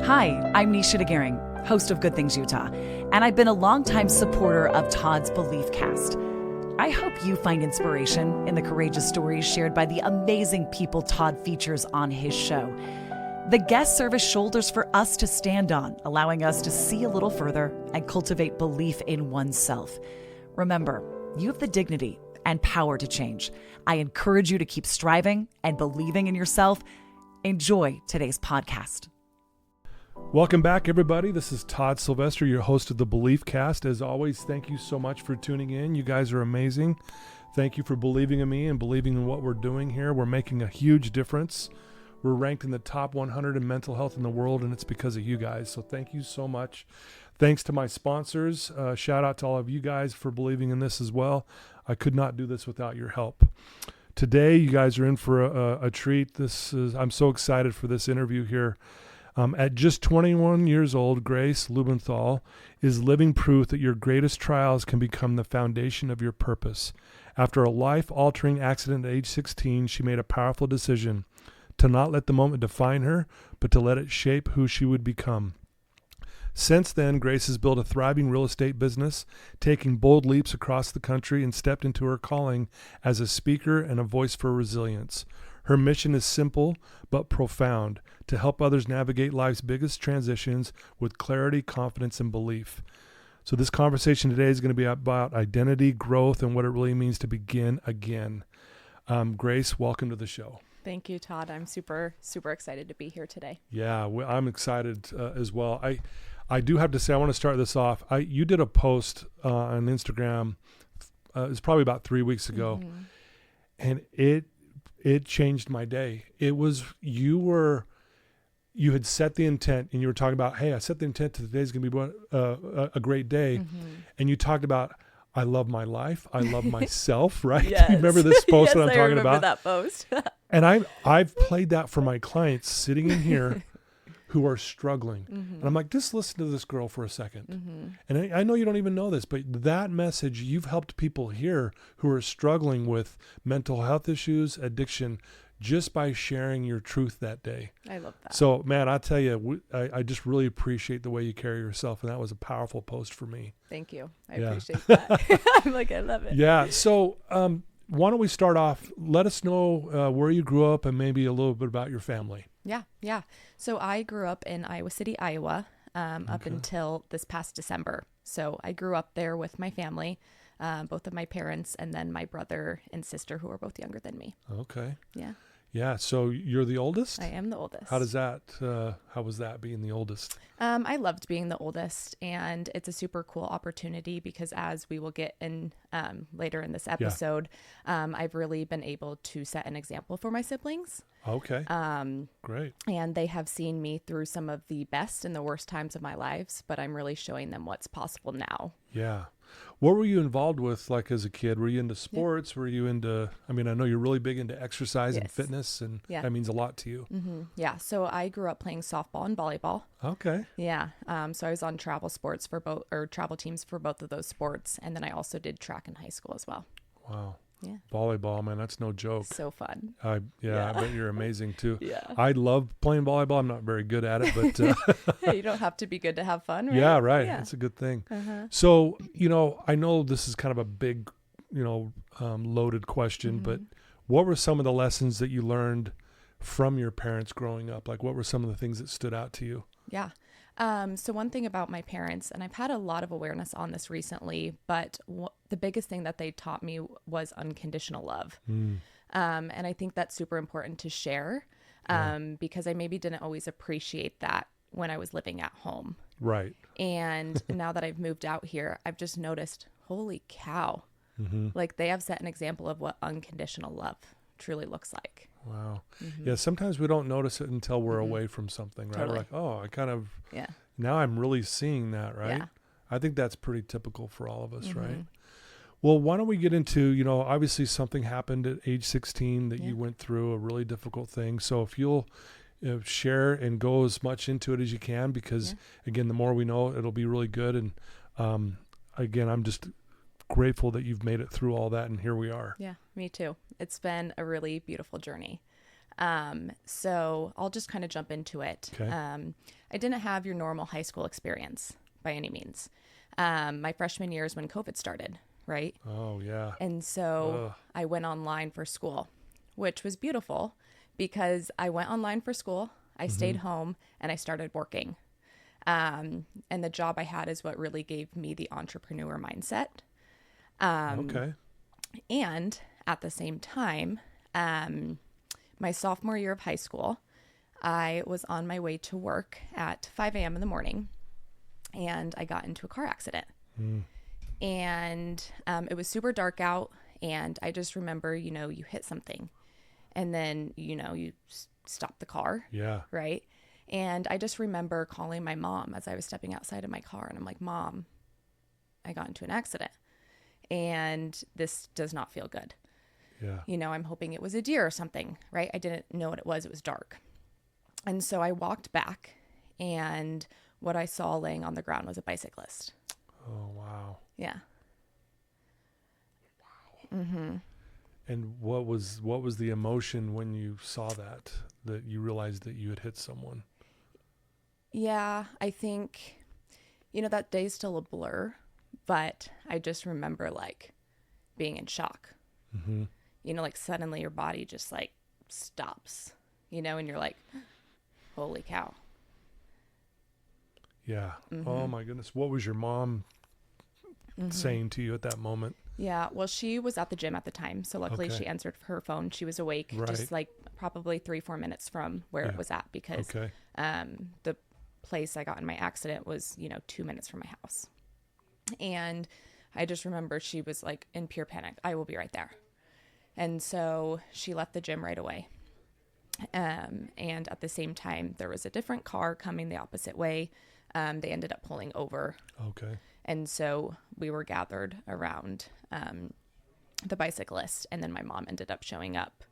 Hi, I'm Nisha DeGaring, host of Good Things Utah, and I've been a longtime supporter of Todd's Belief Cast. I hope you find inspiration in the courageous stories shared by the amazing people Todd features on his show. The guests serve as shoulders for us to stand on, allowing us to see a little further and cultivate belief in oneself. Remember, you have the dignity and power to change. I encourage you to keep striving and believing in yourself. Enjoy today's podcast. Welcome back, everybody. This is Todd Sylvester, your host of the Belief Cast. As always, thank you so much for tuning in. You guys are amazing. Thank you for believing in me and believing in what we're doing here. We're making a huge difference. We're ranked in the top 100 in mental health in the world, and it's because of you guys. So thank you so much. Thanks to my sponsors. Shout out to all of you guys for believing in this as well. I could not do this without your help. Today, you guys are in for a treat. I'm so excited for this interview here. At just 21 years old, Grace Laubenthal is living proof that your greatest trials can become the foundation of your purpose. After a life-altering accident at age 16, she made a powerful decision to not let the moment define her, but to let it shape who she would become. Since then, Grace has built a thriving real estate business, taking bold leaps across the country, and stepped into her calling as a speaker and a voice for resilience. Her mission is simple but profound: to help others navigate life's biggest transitions with clarity, confidence, and belief. So this conversation today is going to be about identity, growth, and what it really means to begin again. Grace, welcome to the show. Thank you, Todd. I'm super excited to be here today. Yeah, I'm excited as well. I do have to say, I want to start this off. You did a post on Instagram. It was probably about 3 weeks ago, and it changed my day. It was, you had set the intent, and you were talking about, hey, I set the intent that today's going to be a great day. And you talked about, I love my life. I love myself, right? Yes. You remember this post that I'm talking I remember about? That post. And I've played that for my clients sitting in here who are struggling. And I'm like, just listen to this girl for a second. And I know you don't even know this, but that message, you've helped people here who are struggling with mental health issues, addiction, just by sharing your truth that day. I love that. So, man, I tell you, I just really appreciate the way you carry yourself. And that was a powerful post for me. Thank you. I appreciate that. I'm like, I love it. Yeah. So, why don't we start off? Let us know where you grew up and maybe a little bit about your family. Yeah. So I grew up in Iowa City, Iowa, up until this past December. So I grew up there with my family, both of my parents, and then my brother and sister, who are both younger than me. Okay. Yeah. Yeah. So you're the oldest? I am the oldest. How was that being the oldest? I loved being the oldest, and it's a super cool opportunity because, as we will get in later in this episode, I've really been able to set an example for my siblings. Okay. Great. And they have seen me through some of the best and the worst times of my lives, but I'm really showing them what's possible now. Yeah. What were you involved with, like, as a kid? Were you into sports? Yeah. Were you into, I know you're really big into exercise and fitness, and that means a lot to you. Yeah. So I grew up playing softball and volleyball. Okay. Yeah. So I was on travel teams for both of those sports. And then I also did track in high school as well. Wow. Yeah. Volleyball, man, that's no joke. So fun. I bet you're amazing too. Yeah. I love playing volleyball. I'm not very good at it, but hey, you don't have to be good to have fun, right? Yeah, right. Yeah. It's a good thing. So, I know this is kind of a big, loaded question, but what were some of the lessons that you learned from your parents growing up? Like, what were some of the things that stood out to you? Yeah. So one thing about my parents, and I've had a lot of awareness on this recently, but the biggest thing that they taught me was unconditional love. And I think that's super important to share because I maybe didn't always appreciate that when I was living at home. Right. And now that I've moved out here, I've just noticed, holy cow, like they have set an example of what unconditional love truly looks like. Wow. Yeah. Sometimes we don't notice it until we're away from something, right? Totally. We're like, now I'm really seeing that, right? Yeah. I think that's pretty typical for all of us, right? Well, why don't we get into, obviously something happened at age 16 that you went through, a really difficult thing. So if you'll share and go as much into it as you can, because again, the more we know, it'll be really good. And again, I'm just grateful that you've made it through all that, and here we are. Yeah, me too. It's been a really beautiful journey. So I'll just kind of jump into it. Okay. I didn't have your normal high school experience by any means. My freshman year is when COVID started, right? Oh, yeah. And so Ugh. I went online for school, which was beautiful because I went online for school, I stayed home, and I started working. And the job I had is what really gave me the entrepreneur mindset. Okay. And at the same time, my sophomore year of high school, I was on my way to work at 5 a.m. in the morning, and I got into a car accident. And it was super dark out, and I just remember, you hit something, and then, you stop the car, Yeah. right? And I just remember calling my mom as I was stepping outside of my car, and I'm like, Mom, I got into an accident, and this does not feel good. Yeah. I'm hoping it was a deer or something, right? I didn't know what it was. It was dark. And so I walked back, and what I saw laying on the ground was a bicyclist. Oh, wow. Yeah. And what was the emotion when you saw that you realized that you had hit someone? Yeah, I think, that day's still a blur, but I just remember like being in shock. Like suddenly your body just like stops, and you're like, holy cow. Yeah. Oh my goodness. What was your mom saying to you at that moment? Yeah, well, she was at the gym at the time, so luckily Okay. she answered her phone. She was awake, Right. just like probably 3-4 minutes from where it Yeah. was at, because Okay. the place I got in my accident was 2 minutes from my house. And I just remember she was like in pure panic. I will be right there. And so she left the gym right away. And at the same time, there was a different car coming the opposite way. They ended up pulling over. Okay. And so we were gathered around the bicyclist. And then my mom ended up showing up.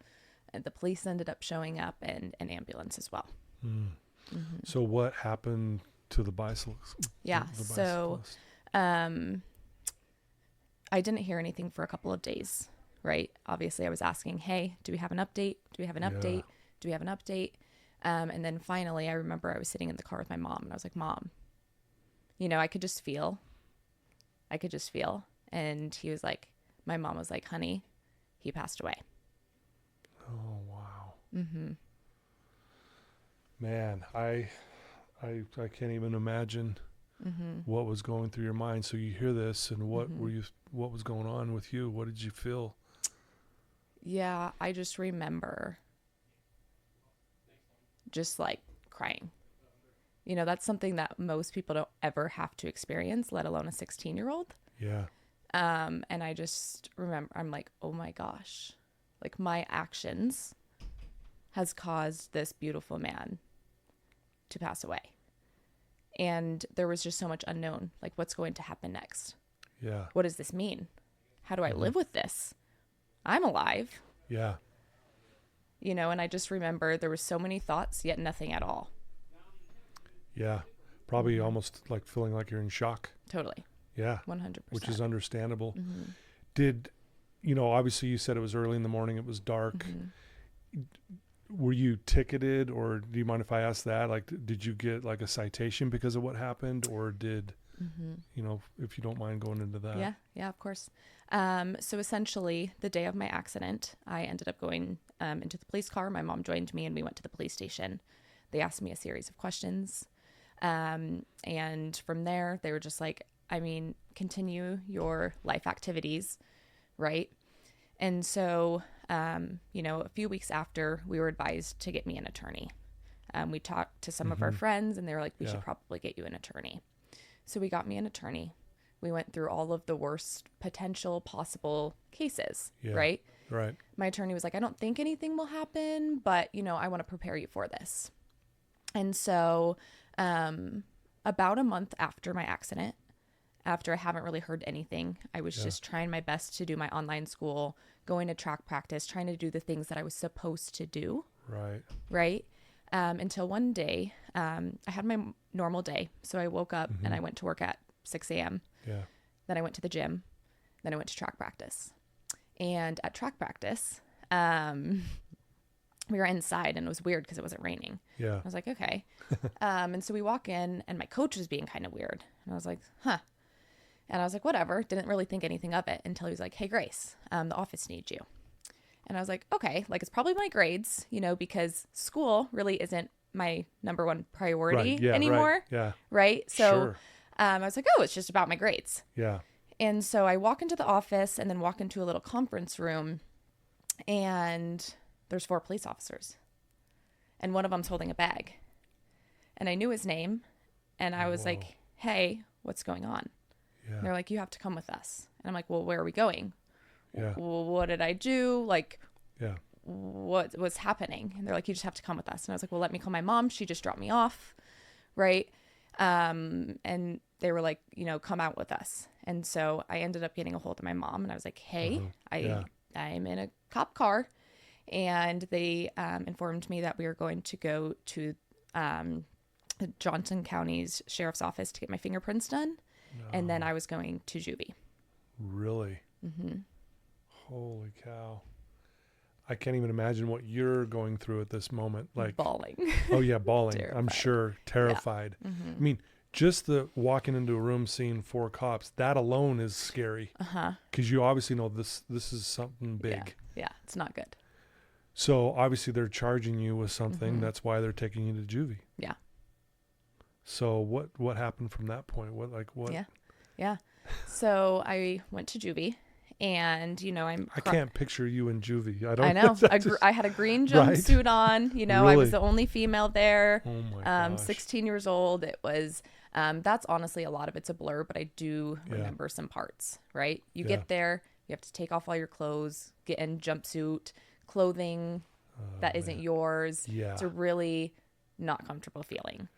And the police ended up showing up, and an ambulance as well. So what happened to the bicyclist? Yeah. So I didn't hear anything for a couple of days, right? Obviously, I was asking, hey, do we have an update? Do we have an update? Yeah. Do we have an update? And then finally, I remember I was sitting in the car with my mom, and I was like, Mom, I could just feel. And my mom was like, honey, he passed away. Oh, wow. Man, I can't even imagine what was going through your mind. So you hear this, and what was going on with you? What did you feel? Yeah, I just remember just like crying. That's something that most people don't ever have to experience, let alone a 16-year-old. Yeah. And I just remember, I'm like, oh my gosh, like my actions has caused this beautiful man to pass away. And there was just so much unknown, like what's going to happen next? Yeah. What does this mean? How do I live with this? I'm alive, Yeah. and I just remember there was so many thoughts, yet nothing at all. Yeah. Probably almost like feeling like you're in shock. Totally. Yeah. 100%. Which is understandable. Did, obviously you said it was early in the morning, it was dark. Were you ticketed, or do you mind if I ask that? Like, did you get like a citation because of what happened, or did, if you don't mind going into that? Yeah, of course. So essentially the day of my accident, I ended up going into the police car. My mom joined me, and we went to the police station. They asked me a series of questions. And from there, they were just like, continue your life activities, right? And so, a few weeks after, we were advised to get me an attorney. We talked to some of our friends, and they were like, we should probably get you an attorney. So we got me an attorney. We went through all of the worst potential possible cases, right? Right. My attorney was like, I don't think anything will happen, but, I want to prepare you for this. And so about a month after my accident, after I haven't really heard anything, I was just trying my best to do my online school, going to track practice, trying to do the things that I was supposed to do. Right. Until one day, I had my normal day. So I woke up and I went to work at 6 a.m. Yeah. Then I went to the gym. Then I went to track practice. And at track practice, we were inside and it was weird because it wasn't raining. Yeah. I was like, okay. And so we walk in and my coach was being kind of weird. And I was like, huh. And I was like, whatever. Didn't really think anything of it until he was like, hey, Grace, the office needs you. And I was like, okay, like it's probably my grades, you know, because school really isn't my number one priority anymore. Right. Yeah. Right. So Sure. I was like, oh, it's just about my grades. Yeah. And so I walk into the office and then walk into a little conference room and there's 4 police officers and one of them's holding a bag. And I knew his name and I was like, hey, what's going on? Yeah. And they're like, you have to come with us. And I'm like, well, where are we going? Yeah. Well, what did I do? Like, Yeah. what was happening? And they're like, you just have to come with us. And I was like, well, let me call my mom. She just dropped me off. Right. And they were like, you know, come out with us. And so I ended up getting a hold of my mom and I was like, hey, I'm in a cop car. And they informed me that we were going to go to Johnson County's sheriff's office to get my fingerprints done. No. And then I was going to juvie. Really? Mm-hmm. Holy cow. I can't even imagine what you're going through at this moment. Like bawling. Oh yeah, bawling. I'm sure. Terrified. Yeah. Mm-hmm. I mean, just the walking into a room seeing 4 cops, that alone is scary. Because you obviously know this is something big. Yeah, it's not good. So obviously they're charging you with something. That's why they're taking you to juvie. Yeah. So what happened from that point? What? Yeah. So I went to juvie. And, you know, I can't picture you in juvie. I know. I had a green jumpsuit on. You know, Really? I was the only female there. Oh my gosh. 16 years old. It was, that's honestly a lot of it's a blur, but I do remember some parts, right? You get there, you have to take off all your clothes, get in jumpsuit, clothing that isn't yours. Yeah. It's a really not comfortable feeling.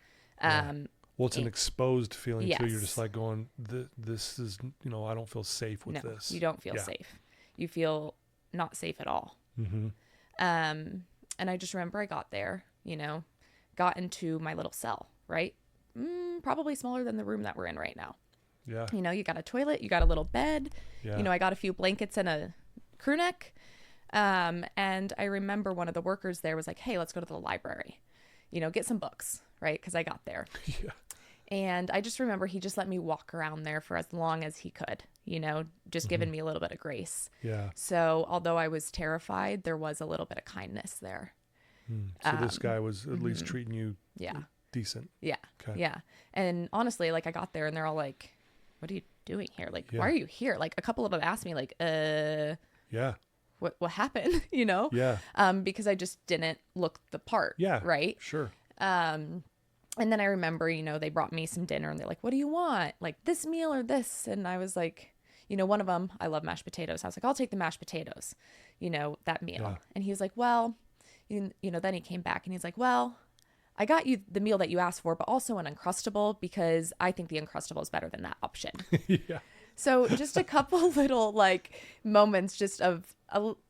Well, it's an exposed feeling too. You're Yes. just like going, this is, you know, I don't feel safe with this. You don't feel safe. You feel not safe at all. Mm-hmm. And I just remember I got there, you know, got into my little cell, right? Probably smaller than the room that we're in right now. Yeah. You know, you got a toilet, you got a little bed, Yeah. you know, I got a few blankets and a crew neck. And I remember one of the workers there was like, hey, let's go to the library, you know, get some books, right? Because I got there. Yeah. And I just remember he just let me walk around there for as long as he could, you know, just giving me a little bit of grace. Yeah. So although I was terrified, there was a little bit of kindness there. So this guy was at least treating you decent. Yeah. Okay. Yeah. And honestly, like I got there and they're all like, what are you doing here? Like, why are you here? Like a couple of them asked me like, yeah, what happened? You know? Yeah. Because I just didn't look the part. Yeah. Right. Sure. And then I remember, you know, they brought me some dinner and they're like, what do you want? Like this meal or this? And I was like, you know, one of them, I love mashed potatoes. I was like, I'll take the mashed potatoes, you know, that meal. Yeah. And he was like, well, you know, then he came back and he's like, well, I got you the meal that you asked for, but also an Uncrustable because I think the Uncrustable is better than that option. Yeah. So just a couple little like moments just of,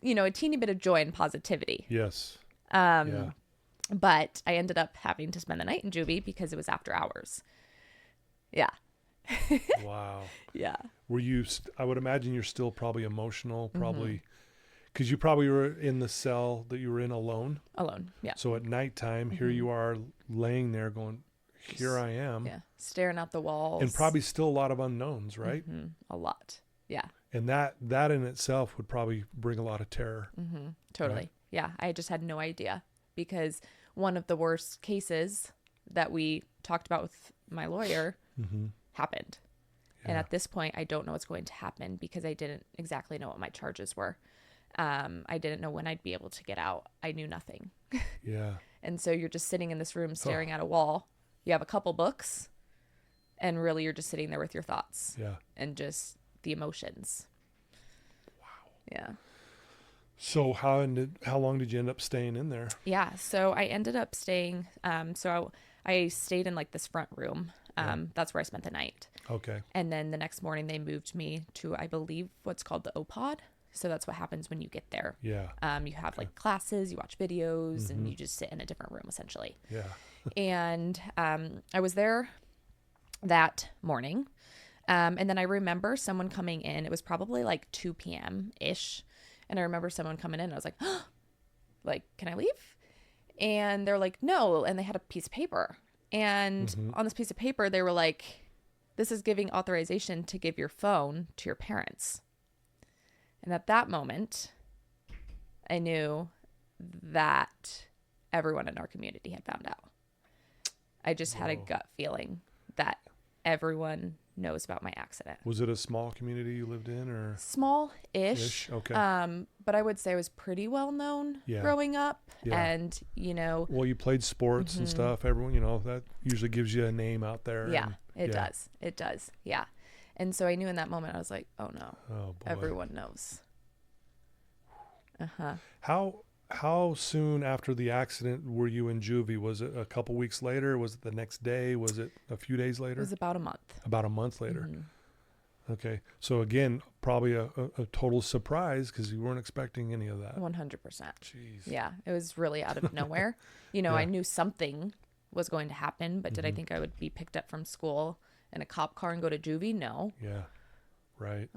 you know, a teeny bit of joy and positivity. Yes. Yeah. But I ended up having to spend the night in juvie because it was after hours. Yeah. Wow. Yeah. Were you, I would imagine you're still probably emotional, probably, because you probably were in the cell that you were in alone. Alone. Yeah. So at nighttime, here you are laying there going, here I am. Yeah. Staring out the walls. And probably still a lot of unknowns, right? A lot. Yeah. And that in itself would probably bring a lot of terror. Totally. Right. Yeah. I just had no idea because one of the worst cases that we talked about with my lawyer happened. Yeah. And at this point, I don't know what's going to happen because I didn't exactly know what my charges were. I didn't know when I'd be able to get out. I knew nothing. Yeah. And so you're just sitting in this room staring at a wall. You have a couple books and really you're just sitting there with your thoughts. Yeah. And just the emotions. Wow. Yeah. So how long did you end up staying in there? Yeah. So I ended up staying. So I stayed in like this front room. That's where I spent the night. Okay. And then the next morning they moved me to, I believe, what's called the O-Pod. So that's what happens when you get there. Yeah. You have like classes, you watch videos, and you just sit in a different room essentially. Yeah. And I was there that morning. And then I remember someone coming in. It was probably like 2 p.m. ish. And I remember someone coming in and I was like, oh, like, can I leave? And they're like, no. And they had a piece of paper. And on this piece of paper, they were like, this is giving authorization to give your phone to your parents. And at that moment, I knew that everyone in our community had found out. I just had a gut feeling that everyone knows about my accident. Was it a small community you lived in, or small-ish? Okay. But I would say I was pretty well known growing up. Yeah. And, you know, well, you played sports and stuff. Everyone, you know, that usually gives you a name out there. Yeah, it does. It does. Yeah. And so I knew in that moment, I was like, oh no, everyone knows. How soon after the accident were you in juvie? Was it a couple weeks later? Was it the next day? Was it a few days later? It was about a month. About a month later. Okay. So again, probably a total surprise because you weren't expecting any of that. 100%. Jeez. Yeah. It was really out of nowhere. You know, I knew something was going to happen, but did I think I would be picked up from school in a cop car and go to juvie? No. Yeah. Right.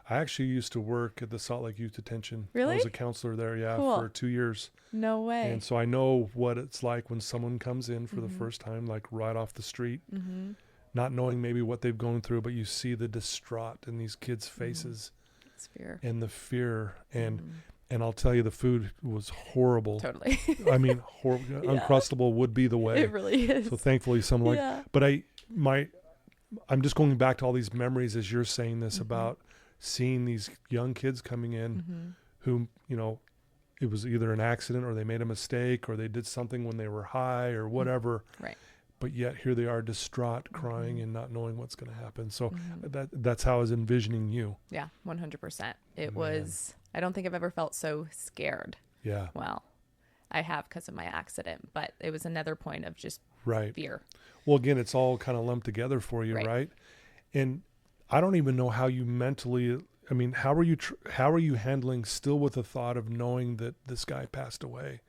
I actually used to work at the Salt Lake Youth Detention. Really? I was a counselor there, Cool. for 2 years. No way. And so I know what it's like when someone comes in for the first time, like right off the street, not knowing maybe what they've gone through, but you see the distraught in these kids' faces. It's fear. And the fear. And I'll tell you, the food was horrible. Totally. I mean, horrible. Uncrustable would be the way. It really is. So thankfully, but I'm just going back to all these memories as you're saying this about seeing these young kids coming in who, you know, it was either an accident or they made a mistake or they did something when they were high or whatever. Right. But yet here they are distraught, crying and not knowing what's going to happen. So that's how I was envisioning you. Yeah, 100%. It was, I don't think I've ever felt so scared. Yeah. Well, I have because of my accident, but it was another point of just fear. Well, again, it's all kind of lumped together for you, right? And I don't even know how you mentally, I mean, how are you handling still with the thought of knowing that this guy passed away?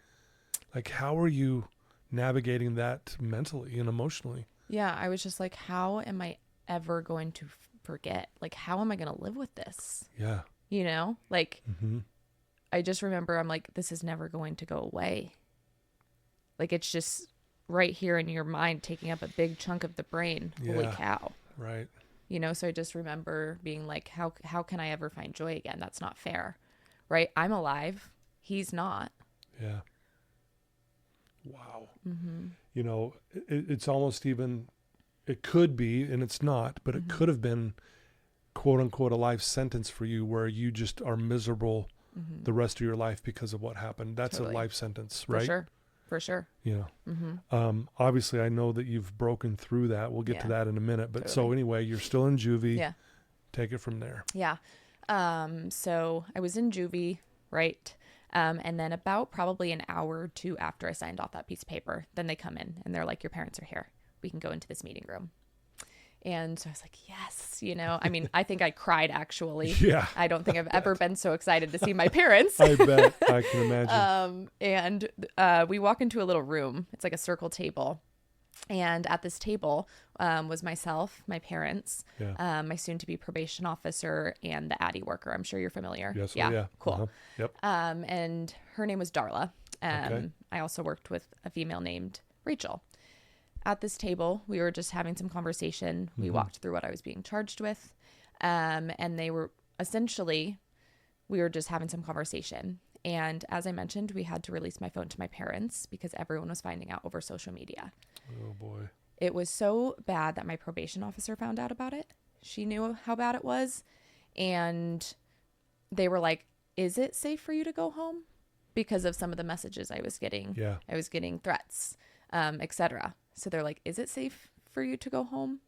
Like, how are you navigating that mentally and emotionally? Yeah, I was just like, how am I ever going to forget? Like, how am I going to live with this? Yeah. You know, like, I just remember I'm like, this is never going to go away. Like, it's just right here in your mind, taking up a big chunk of the brain. Yeah. Holy cow. Right. You know, so I just remember being like, how can I ever find joy again? That's not fair. Right? I'm alive. He's not. Yeah. Wow. You know, it's almost even, it could be, and it's not, but it could have been, quote unquote, a life sentence for you where you just are miserable the rest of your life because of what happened. That's Totally. a life sentence, right? For sure. You know, obviously I know that you've broken through that. We'll get to that in a minute, but so anyway, you're still in juvie. Yeah. Take it from there. Yeah. So I was in juvie, right? And then about probably an hour or two after I signed off that piece of paper, then they come in and they're like, your parents are here. We can go into this meeting room. And so I was like, yes, you know, I mean, I think I cried actually. Yeah. I don't think I've ever been so excited to see my parents. I bet. I can imagine. And we walk into a little room. It's like a circle table. And at this table was myself, my parents, my soon-to-be probation officer, and the Addie worker. I'm sure you're familiar. Yes. Yeah. Yeah. Cool. Yep. And her name was Darla. Okay. I also worked with a female named Rachel. At this table, we were just having some conversation. We walked through what I was being charged with. And they were essentially, we were just having some conversation. And as I mentioned, we had to release my phone to my parents because everyone was finding out over social media. Oh, boy. It was so bad that my probation officer found out about it. She knew how bad it was. And they were like, is it safe for you to go home? Because of some of the messages I was getting. Yeah. I was getting threats, etc. So they're like, is it safe for you to go home?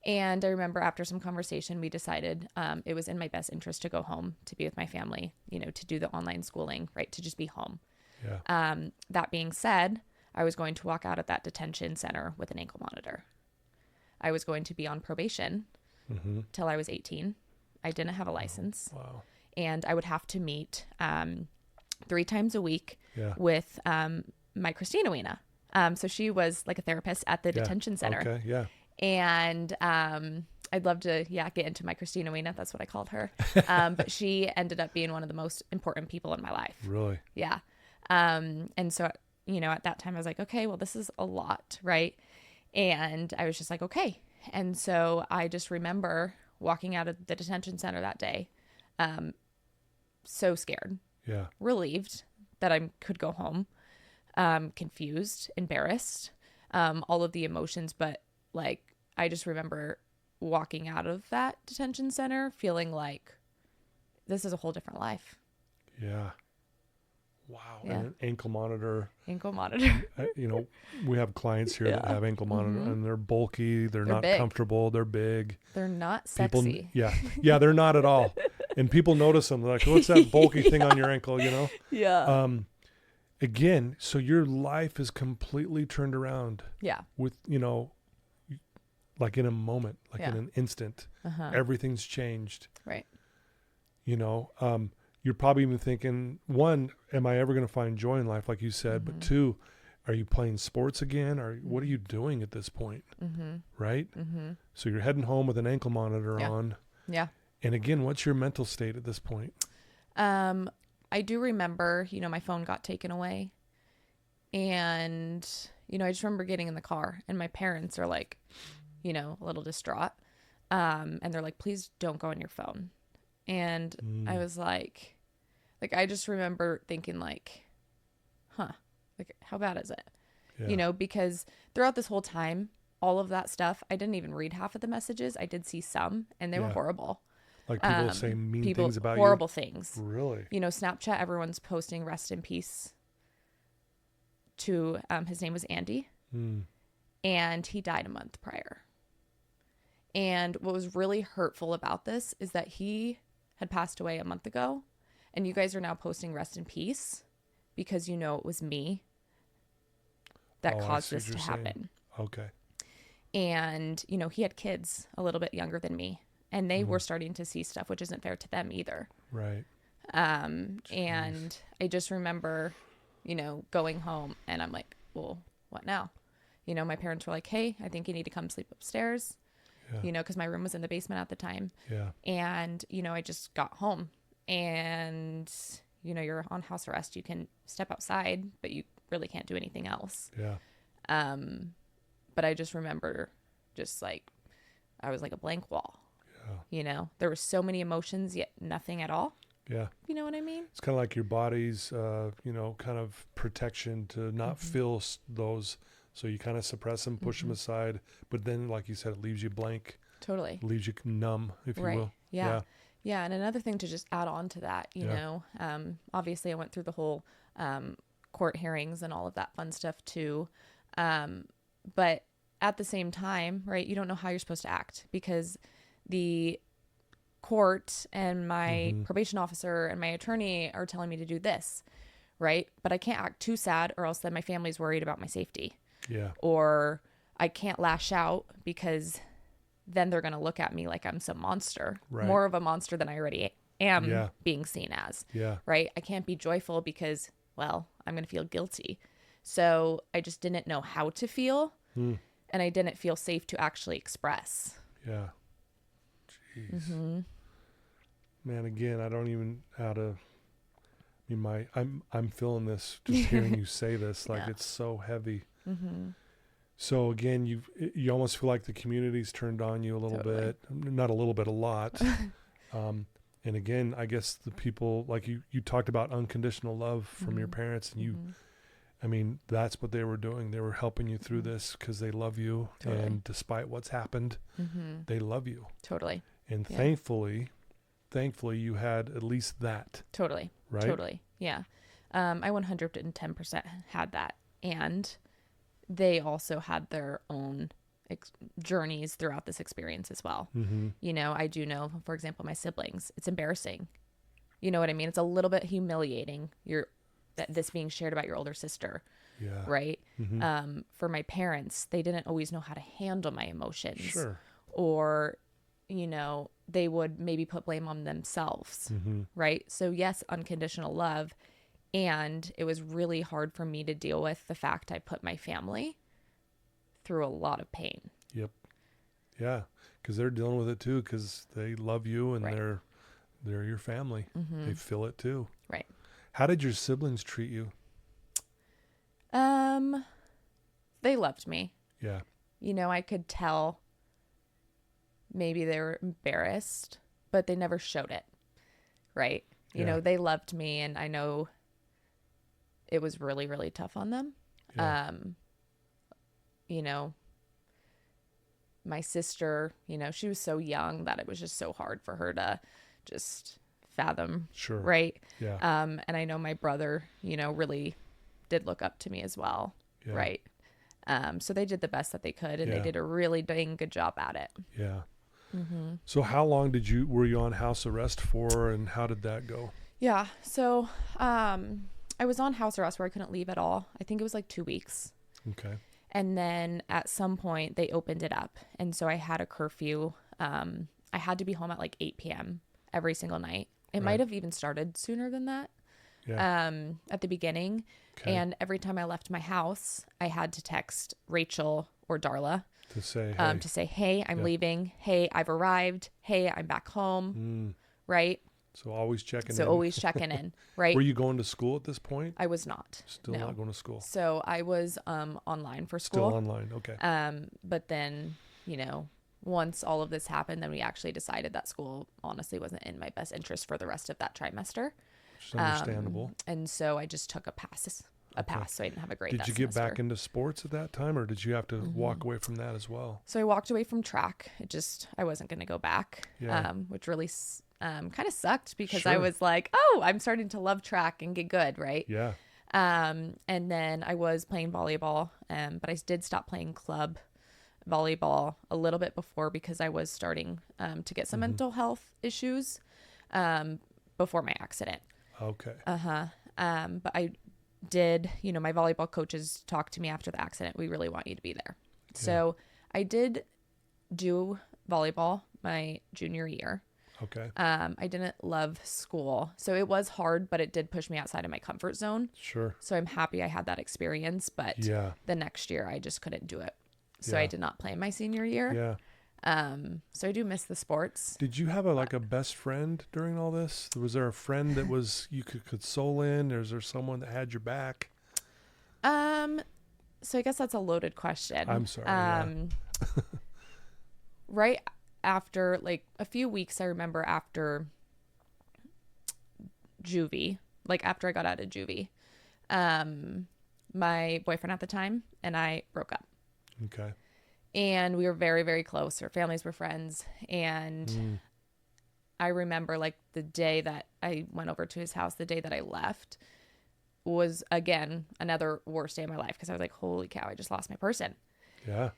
And I remember after some conversation, we decided it was in my best interest to go home, to be with my family, you know, to do the online schooling, right? To just be home. Yeah. That being said, I was going to walk out at that detention center with an ankle monitor. I was going to be on probation till I was 18. I didn't have a license. Wow. And I would have to meet 3 times a week with my Christina Weena. So she was like a therapist at the detention center. Okay, yeah. And I'd love to, get into my Christina Weena. That's what I called her. But she ended up being one of the most important people in my life. Really? Yeah. And so, at that time I was like, okay, well, this is a lot, right? And I was just like, okay. And so I just remember walking out of the detention center that day, so scared, Yeah. relieved that I could go home, confused, embarrassed, all of the emotions. But like, I just remember walking out of that detention center feeling like this is a whole different life. Yeah. Wow. Yeah. And an ankle monitor. Ankle monitor. We have clients here that have ankle monitor, and they're bulky. They're not big. Comfortable. They're big. They're not sexy. Yeah, they're not at all. And people notice them. They're like, what's that bulky thing on your ankle, Yeah. Again, so your life is completely turned around Yeah. with, like in a moment, like in an instant. Everything's changed. Right. You're probably even thinking, one, am I ever going to find joy in life, like you said? But two, are you playing sports again? Or what are you doing at this point? Right? So you're heading home with an ankle monitor on. Yeah. And again, what's your mental state at this point? I do remember, my phone got taken away. And, I just remember getting in the car and my parents are like, a little distraught. And they're like, please don't go on your phone. And I was like, I just remember thinking like, how bad is it? Yeah. Because throughout this whole time, all of that stuff, I didn't even read half of the messages. I did see some and they were horrible. Like people saying mean things about horrible you? Things. Really? Snapchat, everyone's posting rest in peace to, his name was Andy. And he died a month prior. And what was really hurtful about this is that he had passed away a month ago. And you guys are now posting rest in peace because it was me that caused this to happen. Okay. And, he had kids a little bit younger than me. And they were starting to see stuff, which isn't fair to them either. Right. And I just remember, going home and I'm like, well, what now? My parents were like, hey, I think you need to come sleep upstairs, because my room was in the basement at the time. Yeah. And, I just got home and, you're on house arrest. You can step outside, but you really can't do anything else. Yeah. But I just remember I was like a blank wall. Yeah. There were so many emotions, yet nothing at all. Yeah. You know what I mean? It's kind of like your body's, kind of protection to not feel those. So you kind of suppress them, push them aside. But then, like you said, it leaves you blank. Totally. Leaves you numb, if you will. Yeah. Yeah. And another thing to just add on to that, obviously I went through the whole court hearings and all of that fun stuff too. But at the same time, right, you don't know how you're supposed to act because the court and my probation officer and my attorney are telling me to do this, right? But I can't act too sad or else then my family's worried about my safety. Yeah. Or I can't lash out because then they're going to look at me like I'm some monster, Right. more of a monster than I already am being seen as. Yeah. Right. I can't be joyful because, well, I'm going to feel guilty. So I just didn't know how to feel and I didn't feel safe to actually express. Yeah. Jeez. Man, again, I don't even how to. I mean, I'm feeling this just hearing you say this. Like it's so heavy. So again, you almost feel like the community's turned on you a little bit, not a little bit, a lot. And again, I guess the people like you talked about unconditional love from your parents, and I mean, that's what they were doing. They were helping you through this because they love you, and despite what's happened, they love you. Totally. And thankfully, you had at least that. Totally. Right? Totally. Yeah. I 110% had that. And they also had their own journeys throughout this experience as well. I do know, for example, my siblings, it's embarrassing. You know what I mean? It's a little bit humiliating. This being shared about your older sister. Yeah. Right. For my parents, they didn't always know how to handle my emotions. Sure. Or, they would maybe put blame on themselves. Right. So yes, unconditional love. And it was really hard for me to deal with the fact I put my family through a lot of pain. Yep. Yeah. Because they're dealing with it too, because they love you and they're your family. They feel it too. Right. How did your siblings treat you? They loved me. Yeah. You know, I could tell maybe they were embarrassed, but they never showed it. Right? You Yeah. know, they loved me, and I know it was really, really tough on them. Yeah. You know, my sister, you know, she was so young that it was just so hard for her to just fathom. Sure. Right? Yeah. And I know my brother, you know, really did look up to me as well. Yeah. Right? So they did the best that they could, and Yeah. they did a really dang good job at it. Yeah. So how long were you on house arrest for, and how did that go? Yeah. So, I was on house arrest where I couldn't leave at all. I think it was like 2 weeks. Okay. And then at some point they opened it up. And so I had a curfew. I had to be home at like 8 p.m. every single night. It might have even started sooner than that. Yeah. At the beginning. Okay. And every time I left my house, I had to text Rachel or Darla To say, hey, I'm leaving. Hey, I've arrived. Hey, I'm back home. Right? So always checking in. So always checking in, right? Were you going to school at this point? I was not. Still No. not going to school. So I was online for Still school. online. Okay. But then, you know, once all of this happened, then we actually decided that school honestly wasn't in my best interest for the rest of that trimester. Which is understandable. And so I just took a pass, so I didn't have a grade. Did you get back into sports at that time, or did you have to walk away from that as well? So I walked away from track. I wasn't going to go back, Yeah. which really kind of sucked because I Sure. was like, oh, I'm starting to love track and get good, right? Yeah. And then I was playing volleyball, but I did stop playing club volleyball a little bit before because I was starting to get some mental health issues before my accident. Okay. But I did, you know, my volleyball coaches talked to me after the accident. We really want you to be there. Yeah. So I did do volleyball my junior year. Okay. I didn't love school, so it was hard, but it did push me outside of my comfort zone. Sure. So I'm happy I had that experience, but Yeah. the next year I just couldn't do it. So Yeah. I did not play my senior year. Yeah. So I do miss the sports. Did you have a best friend during all this? Was there a friend that was you could console in, or is there someone that had your back? So I guess that's a loaded question. I'm sorry. Yeah. Right after, like, a few weeks, I remember after juvie, like after I got out of juvie, my boyfriend at the time and I broke up. Okay. And we were very, very close. Our families were friends. And I remember, like, the day that I went over to his house, the day that I left was, again, another worst day of my life because I was like, holy cow, I just lost my person. Yeah.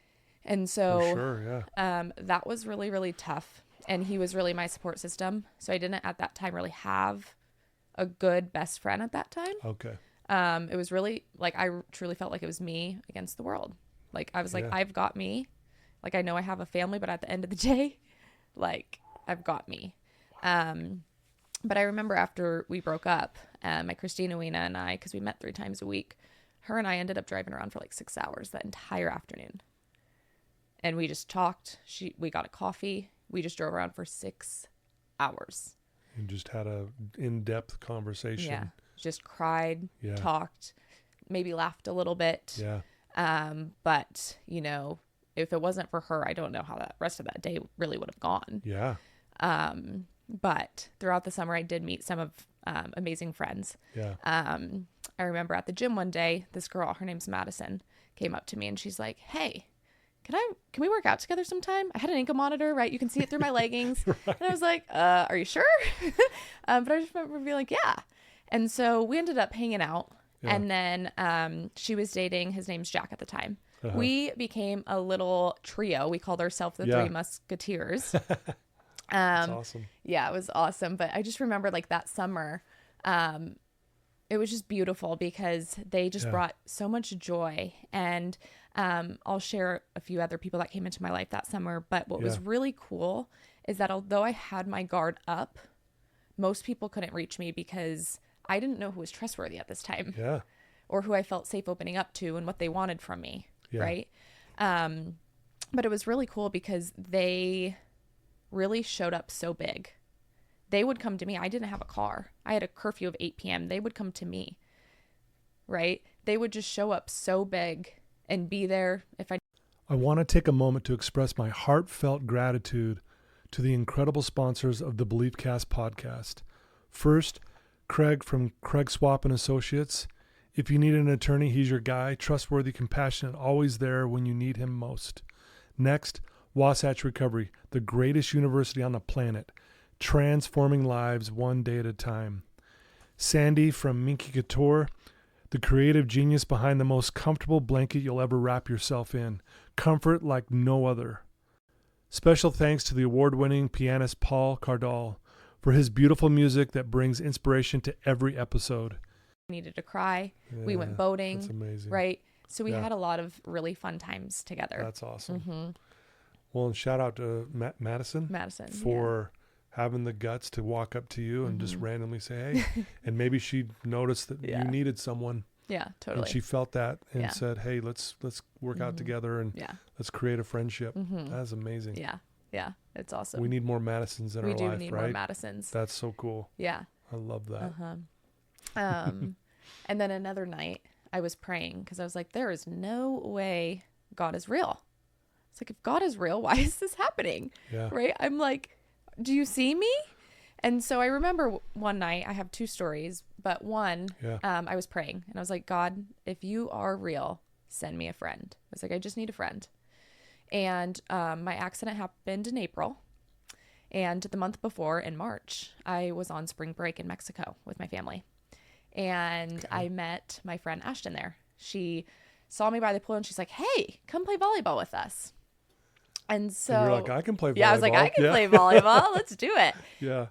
And so For sure. Yeah. that was really, really tough. And he was really my support system. So I didn't at that time really have a good best friend at that time. Okay. It was really, like, I truly felt like it was me against the world. Like, I was like, Yeah. I've got me. Like, I know I have a family, but at the end of the day, like, I've got me. But I remember after we broke up, my Christina Weena and I, because we met 3 times a week, her and I ended up driving around for like 6 hours that entire afternoon. And we just talked. We got a coffee. We just drove around for 6 hours. And just had a in-depth conversation. Yeah. Just cried, Yeah. talked, maybe laughed a little bit. Yeah. But, you know, if it wasn't for her, I don't know how that rest of that day really would have gone. Yeah. But throughout the summer, I did meet some of amazing friends. Yeah. I remember at the gym one day, this girl, her name's Madison, came up to me and she's like, hey, can we work out together sometime? I had an ankle monitor, right? You can see it through my leggings. Right. And I was like, are you sure? But I just remember being like, yeah. And so we ended up hanging out. Yeah. And then she was dating, his name's Jack at the time. Uh-huh. We became a little trio. We called ourselves the Three Musketeers. That's awesome. Yeah, it was awesome. But I just remember, like, that summer, it was just beautiful because they just brought so much joy. And I'll share a few other people that came into my life that summer. But what was really cool is that although I had my guard up, most people couldn't reach me because I didn't know who was trustworthy at this time. Yeah. Or who I felt safe opening up to and what they wanted from me. Yeah. Right. But it was really cool because they really showed up so big. They would come to me. I didn't have a car. I had a curfew of 8 p.m. They would come to me. Right. they would just show up so big and be there if I want to take a moment to express my heartfelt gratitude to the incredible sponsors of the BeliefCast podcast. First, Craig from Craig Swap and Associates. If you need an attorney, he's your guy. Trustworthy, compassionate, always there when you need him most. Next, Wasatch Recovery, the greatest university on the planet, transforming lives one day at a time. Sandy from Minky Couture, the creative genius behind the most comfortable blanket you'll ever wrap yourself in. Comfort like no other. Special thanks to the award-winning pianist Paul Cardall for his beautiful music that brings inspiration to every episode. needed to cry. We went boating. That's amazing. Right. So we had a lot of really fun times together. That's awesome. Well, and shout out to Madison for having the guts to walk up to you and just randomly say, hey, and maybe she noticed that you needed someone. Yeah, totally. And she felt that and said, hey, let's work out together and let's create a friendship. That's amazing. Yeah. Yeah. It's awesome. We need more Madisons in our life, right? We do need more Madisons. That's so cool. Yeah. I love that. And then another night I was praying because I was like, there is no way God is real. It's like, if God is real, why is this happening? Yeah. Right. I'm like, do you see me? And so I remember one night, I have two stories, but one, I was praying and I was like, God, if you are real, send me a friend. I was like, I just need a friend. And my accident happened in April. And the month before, in March, I was on spring break in Mexico with my family. And I met my friend Ashton there. She saw me by the pool and she's like, hey, come play volleyball with us. And so you're like, I can play volleyball. Yeah, I was like, I can play volleyball. Let's do it. Yeah.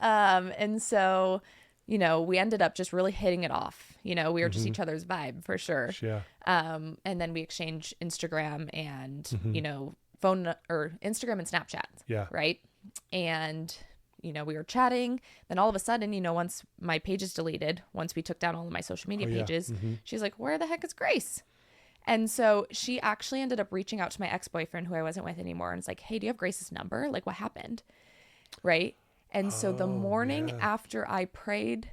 And so, you know, we ended up just really hitting it off. You know, we were just each other's vibe for sure. Yeah. And then we exchanged Instagram and, you know, phone or Instagram and Snapchat. Yeah. Right. And, you know, we were chatting. Then all of a sudden, you know, once my page is deleted, once we took down all of my social media pages, she's like, where the heck is Grace? And so she actually ended up reaching out to my ex-boyfriend who I wasn't with anymore. And it's like, hey, do you have Grace's number? Like, what happened? Right. And so the morning after I prayed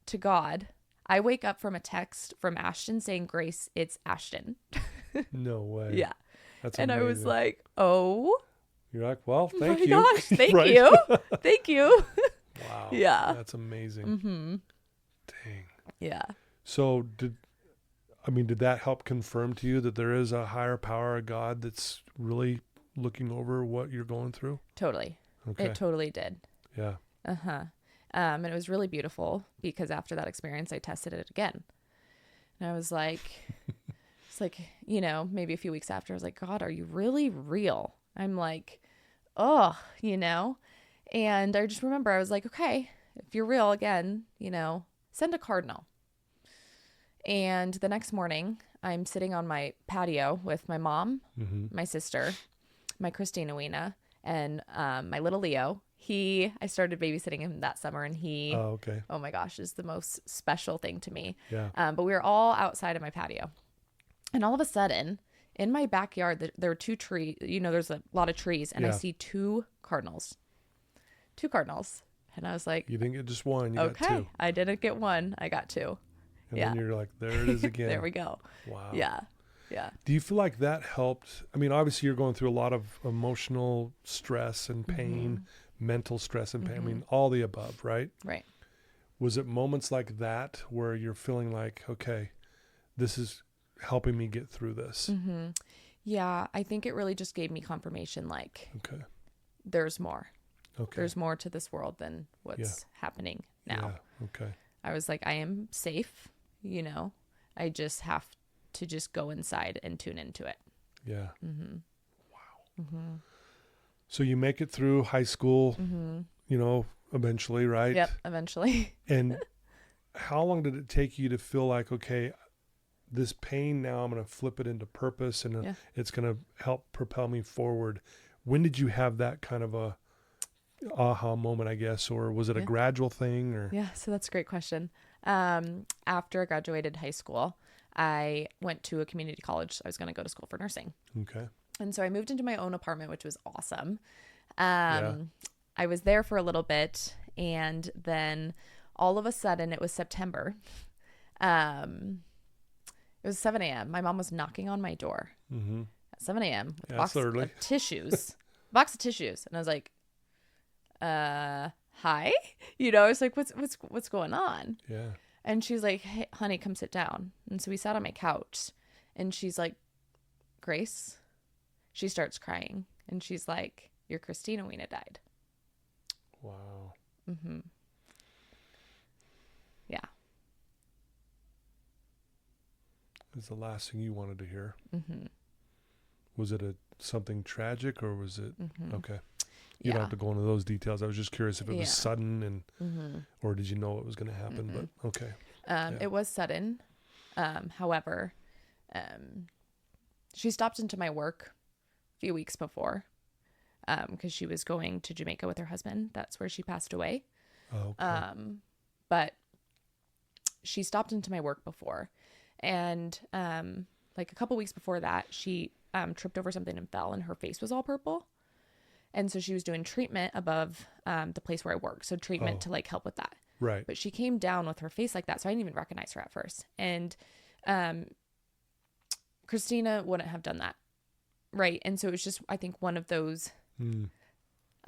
to God, I wake up from a text from Ashton saying, Grace, it's Ashton. No way. Yeah. That's and amazing. I was like, oh. You're like, well, thank you. Gosh, thank you. Thank you. Wow. Yeah. That's amazing. Dang. Yeah. So did that help confirm to you that there is a higher power, a God that's really looking over what you're going through? Totally. Okay. It totally did. Yeah. And it was really beautiful because after that experience, I tested it again. And I was like, it's like, you know, maybe a few weeks after, I was like, God, are you really real? I'm like, oh, you know, and I just remember I was like, okay, if you're real again, you know, send a cardinal. And the next morning I'm sitting on my patio with my mom, my sister, my Christina Weena, and my little Leo. I started babysitting him that summer and oh my gosh, is the most special thing to me. Yeah. But we were all outside of my patio and all of a sudden in my backyard, there were two trees, you know, there's a lot of trees and I see two cardinals. And I was like, you didn't get just one, you got two. I didn't get one. I got two. And then you're like, there it is again. There we go. Wow. Yeah. Yeah. Do you feel like that helped? I mean, obviously you're going through a lot of emotional stress and pain, mental stress and pain. I mean, all the above, right? Right. Was it moments like that where you're feeling like, okay, this is helping me get through this? Yeah. I think it really just gave me confirmation, like, there's more. Okay. There's more to this world than what's happening now. Yeah. Okay. I was like, I am safe, you know, I just have to just go inside and tune into it. Yeah. Wow. So you make it through high school, you know, eventually, right? Yep. Eventually. And how long did it take you to feel like, okay, this pain now I'm going to flip it into purpose and it's going to help propel me forward? When did you have that kind of a aha moment, I guess, or was it a gradual thing? Or so that's a great question. After I graduated high school, I went to a community college. I was going to go to school for nursing. Okay. And so I moved into my own apartment, which was awesome. I was there for a little bit, and then all of a sudden it was September. It It was 7 a.m. My mom was knocking on my door at 7 a.m. with a That's box early. of tissues. Box of tissues. And I was like, hi? You know, I was like, what's going on? Yeah. And she's like, hey, honey, come sit down. And so we sat on my couch and she's like, Grace, she starts crying. And she's like, your Christina Weena died. Wow. Mm-hmm. Yeah. It was the last thing you wanted to hear. Mm-hmm. Was it something tragic or was it okay? You Yeah. don't have to go into those details. I was just curious if it was sudden and or did you know it was going to happen? But okay. It was sudden. However, she stopped into my work a few weeks before because she was going to Jamaica with her husband. That's where she passed away. Oh, okay. But she stopped into my work before. And like a couple weeks before that, she tripped over something and fell and her face was all purple. And so she was doing treatment above the place where I work. So treatment to like help with that. Right. But she came down with her face like that. So I didn't even recognize her at first. And Christina wouldn't have done that. Right. And so it was just, I think, one of those,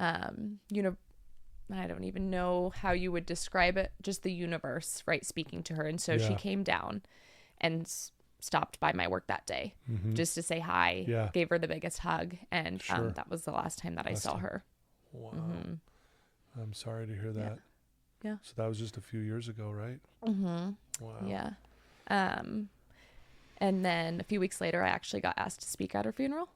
I don't even know how you would describe it. Just the universe, right, speaking to her. And so she came down and stopped by my work that day just to say hi. Yeah. Gave her the biggest hug. And that was the last time that I saw her. Wow. I'm sorry to hear that. Yeah. So that was just a few years ago, right? Mm-hmm. Wow. Yeah. And then a few weeks later, I actually got asked to speak at her funeral.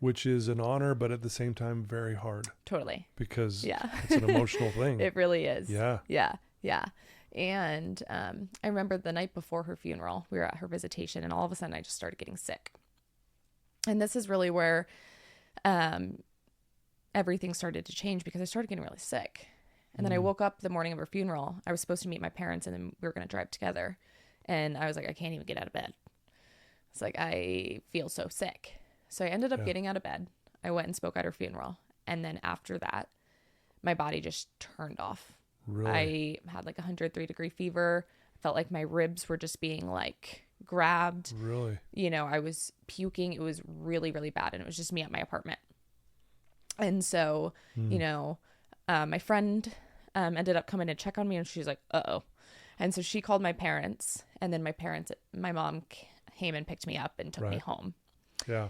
Which is an honor, but at the same time, very hard. Totally. Because it's an emotional thing. It really is. Yeah. Yeah. Yeah. And I remember the night before her funeral, we were at her visitation, and all of a sudden I just started getting sick. And this is really where everything started to change because I started getting really sick. And then I woke up the morning of her funeral. I was supposed to meet my parents and then we were going to drive together. And I was like, I can't even get out of bed. It's like, I feel so sick. So I ended up getting out of bed. I went and spoke at her funeral. And then after that, my body just turned off. Really? I had like 103-degree fever. I felt like my ribs were just being like grabbed. Really? You know, I was puking. It was really, really bad. And it was just me at my apartment. And so, you know, my friend ended up coming to check on me and she's like, uh-oh. And so she called my parents and then my mom came and picked me up and took me home. Yeah.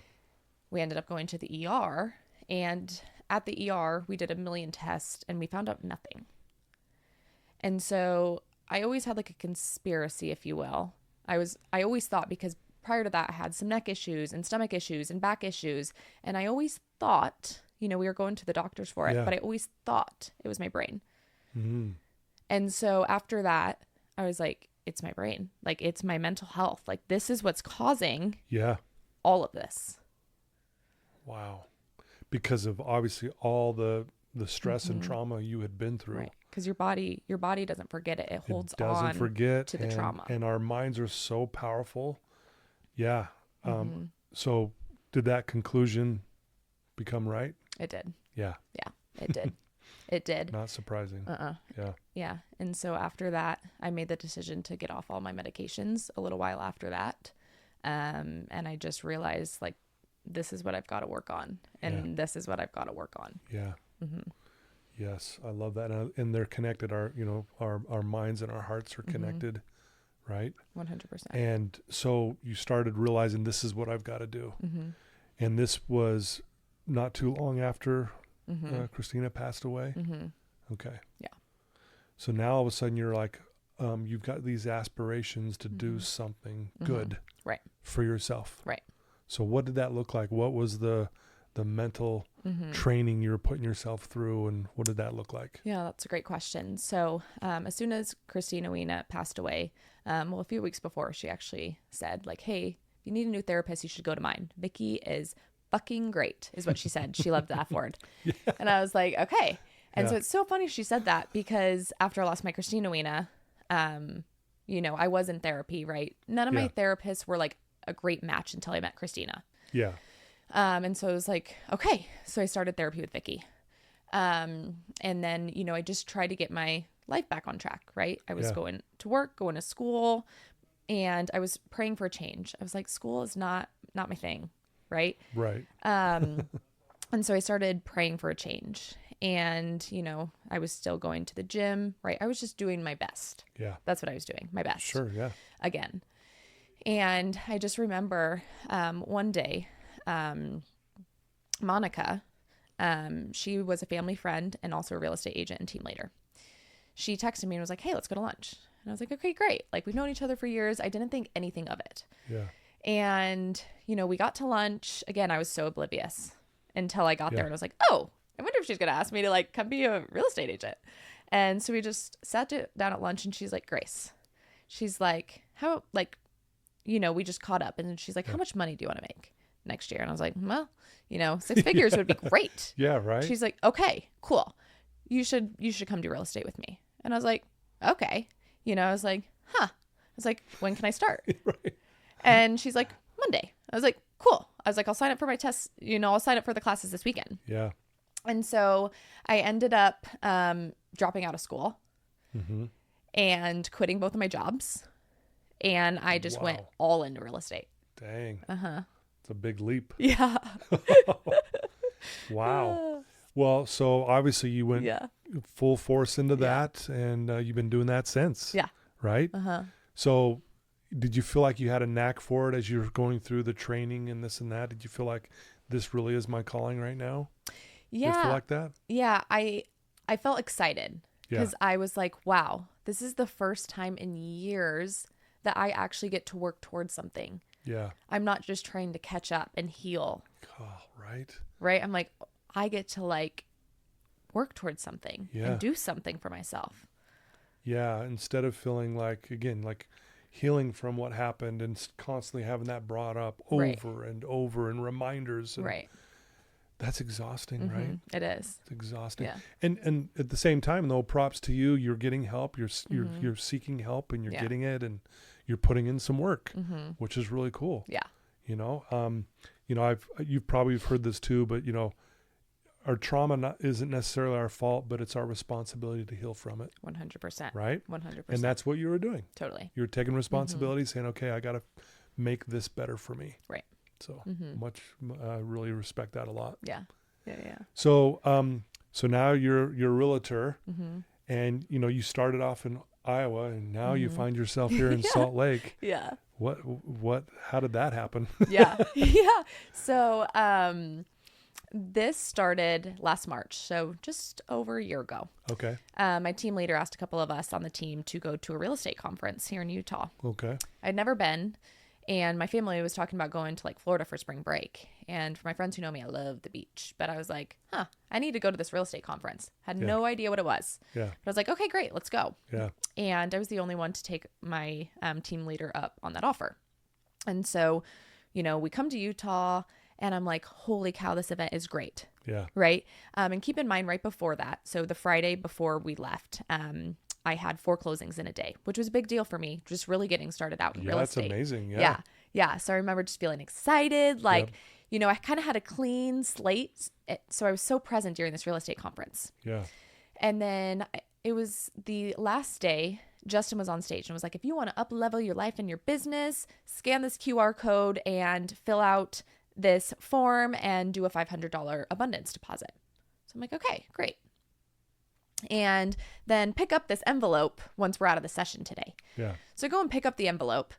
We ended up going to the ER and at the ER, we did 1 million tests and we found out nothing. And so I always had like a conspiracy, if you will. I always thought because prior to that I had some neck issues and stomach issues and back issues. And I always thought, you know, we were going to the doctors for it, but I always thought it was my brain. And so after that, I was like, it's my brain. Like, it's my mental health. Like, this is what's causing all of this. Wow. Because of obviously all the stress and trauma you had been through. Right. Because your body doesn't forget it. It holds on forget to the trauma. And our minds are so powerful. Yeah. So did that conclusion become right? It did. Yeah. Yeah, it did. It did. Not surprising. Yeah. Yeah. And so after that, I made the decision to get off all my medications a little while after that. And I just realized, like, this is what I've got to work on. And this is what I've got to work on. Yeah. Yes. I love that. And they're connected. Our minds and our hearts are connected, right? 100%. And so you started realizing this is what I've got to do. And this was not too long after Christina passed away. Okay. Yeah. So now all of a sudden you're like, you've got these aspirations to do something good for yourself. Right. So what did that look like? What was the mental training you were putting yourself through, and what did that look like? Yeah, that's a great question. So as soon as Christina Weena passed away, a few weeks before, she actually said, like, hey, if you need a new therapist, you should go to mine. Vicky is fucking great, is what she said. She loved the F word. And I was like, okay. And so it's so funny she said that because after I lost my Christina Weena, you know, I was in therapy, right? None of my therapists were like a great match until I met Christina. Yeah. And so I was like, okay. So I started therapy with Vicky. And then, you know, I just tried to get my life back on track, right? I was going to work, going to school, And I was praying for a change. I was like, school is not my thing. Right. Right. And so I started praying for a change. And, I was still going to the gym, right? I was just doing my best. Yeah. That's what I was doing, my best. Sure. Yeah. Again. And I just remember one day, Monica, she was a family friend and also a real estate agent and team leader. She texted me and was like, hey, let's go to lunch. And I was like, okay, great. Like, we've known each other for years. I didn't think anything of it. Yeah. And, we got to lunch. Again, I was so oblivious until I got there and I was like, oh, I wonder if she's going to ask me to like come be a real estate agent. And so we just sat down at lunch and she's like, Grace, she's like, how, like, we just caught up and she's like, how much money do you want to make next year? And I was like, well, 6 figures would be great. Yeah. Right. She's like, okay, cool. You should come do real estate with me. And I was like, okay. I was like, huh. I was like, when can I start? Right. And she's like, Monday. I was like, cool. I was like, I'll sign up for my tests. I'll sign up for the classes this weekend. Yeah. And so I ended up dropping out of school and quitting both of my jobs. And I just went all into real estate. Dang. It's a big leap. Yeah. Wow. Well, so obviously you went full force into that and you've been doing that since. Yeah. Right? So did you feel like you had a knack for it as you were going through the training and this and that? Did you feel like this really is my calling right now? Yeah. Did you feel like that? Yeah. I felt excited because I was like, wow, this is the first time in years that I actually get to work towards something. Yeah. I'm not just trying to catch up and heal. Oh, right. Right. I'm like, I get to like work towards something and do something for myself. Yeah. Instead of feeling like, again, like healing from what happened and constantly having that brought up over and over and reminders. And right. That's exhausting, right? It is. It's exhausting. Yeah. And at the same time, though, props to you. You're getting help. You're seeking help and you're getting it and you're putting in some work, which is really cool. Yeah. You've probably heard this too, but our trauma isn't necessarily our fault, but it's our responsibility to heal from it. 100%. Right? 100%. And that's what you were doing. Totally. You're taking responsibility, saying, okay, I got to make this better for me. Right. So really respect that a lot. Yeah. Yeah. So, so now you're a realtor and, you started off in Iowa and now you find yourself here in Salt Lake. Yeah. How did that happen? Yeah. So, this started last March, so just over a year ago. Okay. My team leader asked a couple of us on the team to go to a real estate conference here in Utah. Okay. I'd never been, and my family was talking about going to like Florida for spring break. And for my friends who know me, I love the beach. But I was like, I need to go to this real estate conference. Had no idea what it was. Yeah. But I was like, okay, great, let's go. Yeah. And I was the only one to take my team leader up on that offer. And so, we come to Utah and I'm like, holy cow, this event is great. Yeah. Right. And keep in mind right before that. So the Friday before we left, I had 4 closings in a day, which was a big deal for me. Just really getting started out in real estate. That's amazing. Yeah. So I remember just feeling excited. Like, I kind of had a clean slate. So I was so present during this real estate conference. Yeah. And then it was the last day. Justin was on stage and was like, if you want to up level your life and your business, scan this QR code and fill out this form and do a $500 abundance deposit. So I'm like, okay, great. And then pick up this envelope once we're out of the session today. Yeah. So I go and pick up the envelope.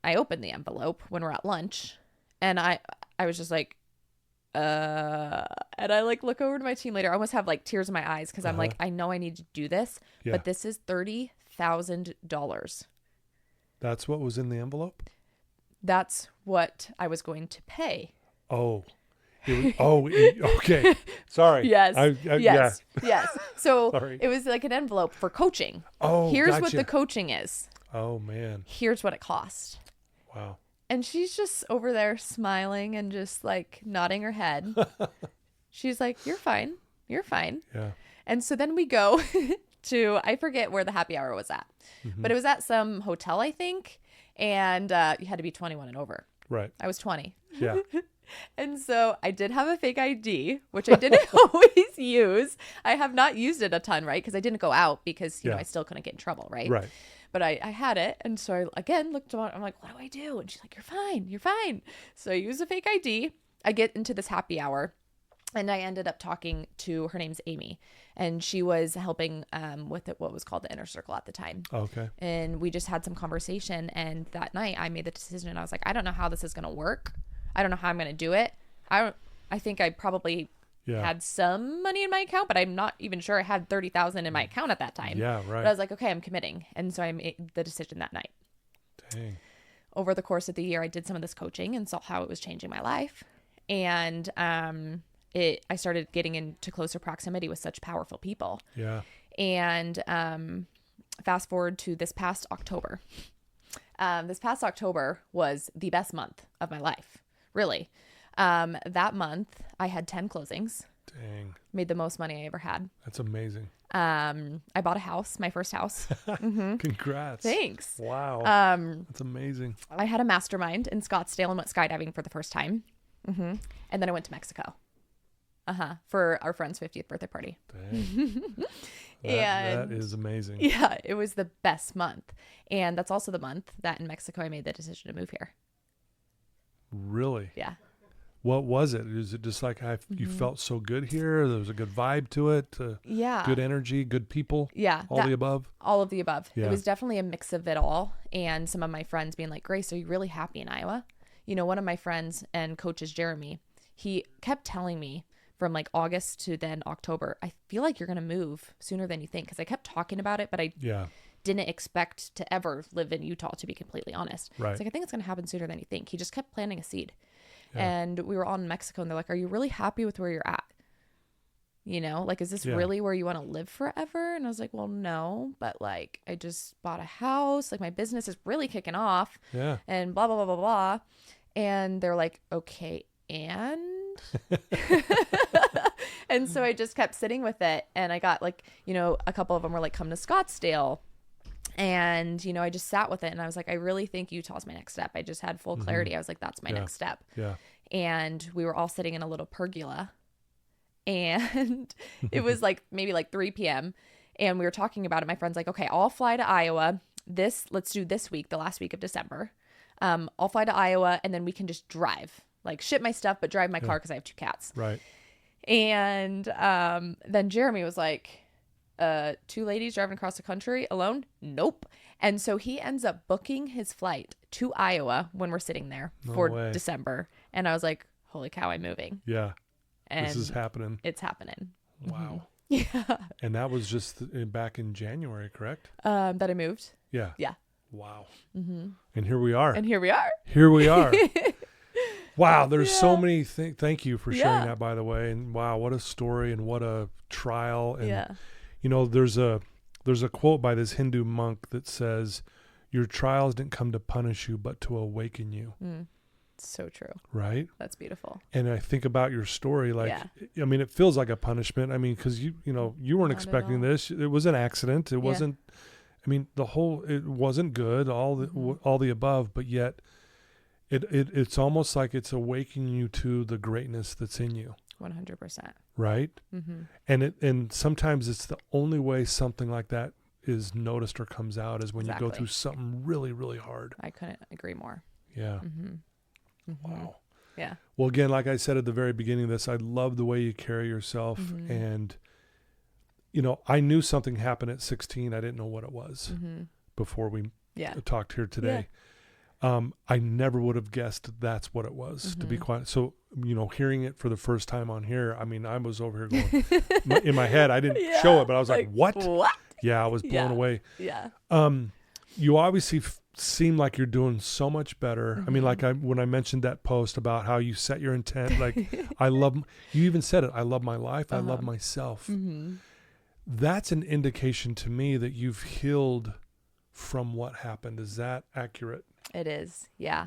I open the envelope when we're at lunch and I was just like, and I like look over to my team leader. I almost have like tears in my eyes because I'm like, I know I need to do this, but this is $30,000. That's what was in the envelope? That's what I was going to pay. Oh. Okay. Sorry. Yes. Yes. So Sorry. It was like an envelope for coaching. Oh, here's gotcha. what the coaching is. Oh, man. Here's what it cost. Wow. And she's just over there smiling and just like nodding her head. She's like, you're fine. You're fine. Yeah. And so then we go to, I forget where the happy hour was at, but it was at some hotel, I think. And you had to be 21 and over. Right. I was 20. Yeah. And so I did have a fake ID, which I didn't always use. I have not used it a ton, right? Because I didn't go out because, you know, I still couldn't get in trouble, right? Right. But I had it. And so I, again, looked on, I'm like, what do I do? And she's like, you're fine. You're fine. So I use a fake ID. I get into this happy hour. And I ended up talking to, her name's Amy, and she was helping with what was called the Inner Circle at the time. Okay. And we just had some conversation. And that night I made the decision, and I was like, I don't know how this is going to work. I don't know how I'm going to do it. I think I probably had some money in my account, but I'm not even sure I had 30,000 in my account at that time. Yeah, right. But I was like, okay, I'm committing. And so I made the decision that night. Dang. Over the course of the year, I did some of this coaching and saw how it was changing my life. And I started getting into closer proximity with such powerful people. Yeah. And fast forward to this past October. This past October was the best month of my life, really. That month, I had 10 closings. Dang. Made the most money I ever had. That's amazing. I bought a house, my first house. Mm-hmm. Congrats. Thanks. Wow. That's amazing. I had a mastermind in Scottsdale and went skydiving for the first time. Mm-hmm. And then I went to Mexico. For our friend's 50th birthday party. Dang. That is amazing. Yeah, it was the best month. And that's also the month that in Mexico I made the decision to move here. Really? Yeah. What was it? Is it just like you felt so good here? There was a good vibe to it? Yeah. Good energy, good people? Yeah. All the above? All of the above. Yeah. It was definitely a mix of it all. And some of my friends being like, Grace, are you really happy in Iowa? You know, one of my friends and coaches, Jeremy, he kept telling me from like August to then October, I feel like you're going to move sooner than you think. Because I kept talking about it, but I didn't expect to ever live in Utah, to be completely honest. Right. It's like, I think it's going to happen sooner than you think. He just kept planting a seed. Yeah. And we were all in Mexico, and they're like, are you really happy with where you're at? You know, like, is this really where you want to live forever? And I was like, well, no, but like, I just bought a house. Like, my business is really kicking off. Yeah. And blah, blah, blah, blah, blah. And they're like, okay, and? And so I just kept sitting with it. And I got like, you know, a couple of them were like, come to Scottsdale. And, you know, I just sat with it, and I was like, I really think Utah's my next step. I just had full clarity. I was like, that's my next step. Yeah. And we were all sitting in a little pergola, and it was like maybe like 3 p.m. And we were talking about it. My friend's like, okay, I'll fly to Iowa. Let's do this week, the last week of December. I'll fly to Iowa, and then we can just drive, like ship my stuff, but drive my car because I have 2 cats. Right. And then Jeremy was like, 2 ladies driving across the country alone? Nope. And so he ends up booking his flight to Iowa when we're sitting there for December. And I was like, holy cow, I'm moving. Yeah. And this is happening. It's happening. Wow. Mm-hmm. Yeah. And that was just back in January, correct? That I moved. Yeah. Yeah. Wow. Mm-hmm. And here we are. Here we are. Wow. There's so many things. Thank you for sharing that, by the way. And wow, what a story and what a trial. And you know, there's a quote by this Hindu monk that says, your trials didn't come to punish you, but to awaken you. So true. Right? That's beautiful. And I think about your story, like, I mean, it feels like a punishment. I mean, because you weren't expecting this. It was an accident. It wasn't, I mean, it wasn't good, all the above, but yet it's almost like it's awakening you to the greatness that's in you. 100%. Right? Mm-hmm. And sometimes it's the only way something like that is noticed or comes out is when you go through something really, really hard. I couldn't agree more. Yeah. Mm-hmm. Mm-hmm. Wow. Yeah. Well, again, like I said at the very beginning of this, I love the way you carry yourself. Mm-hmm. And, you know, I knew something happened at 16. I didn't know what it was before we talked here today. Yeah. I never would have guessed that's what it was, to be quite. So, you know, hearing it for the first time on here, I mean, I was over here going, in my head, I didn't show it, but I was like, what? Yeah, I was blown away. Yeah. You obviously seem like you're doing so much better. I mean, like when I mentioned that post about how you set your intent, like you even said it, I love my life. I love myself. That's an indication to me that you've healed from what happened. Is that accurate? It is. Yeah.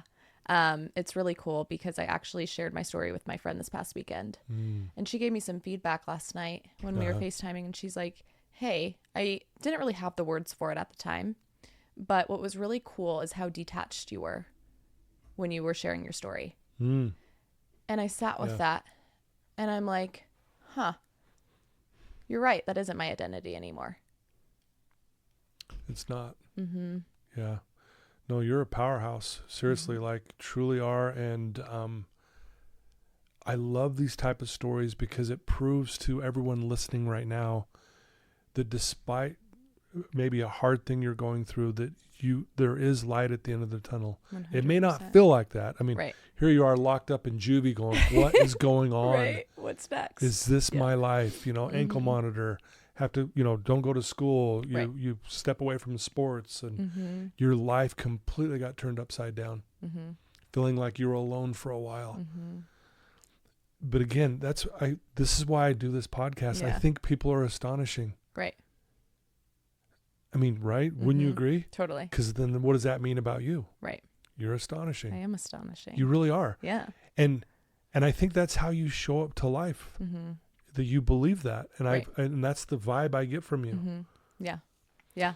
It's really cool because I actually shared my story with my friend this past weekend, and she gave me some feedback last night when we were FaceTiming, and she's like, hey, I didn't really have the words for it at the time, but what was really cool is how detached you were when you were sharing your story. And I sat with Yeah. that, and I'm like, huh, you're right. That isn't my identity anymore. It's not. Mm-hmm. Yeah. No, you're a powerhouse. Seriously, like truly are. And I love these type of stories because it proves to everyone listening right now that despite maybe a hard thing you're going through, that there is light at the end of the tunnel. 100%. It may not feel like that. I mean, Right. here you are locked up in juvie going, what is going on? Right. What's next? Is this my life? Ankle monitor, have to, don't go to school. You step away from sports and your life completely got turned upside down, feeling like you were alone for a while. But again, this is why I do this podcast. Yeah. I think people are astonishing. Right. I mean, right? Wouldn't you agree? Totally. Because then what does that mean about you? Right. You're astonishing. I am astonishing. You really are. Yeah. And I think that's how you show up to life. That you believe that. And Right. and that's the vibe I get from you. Yeah. Yeah.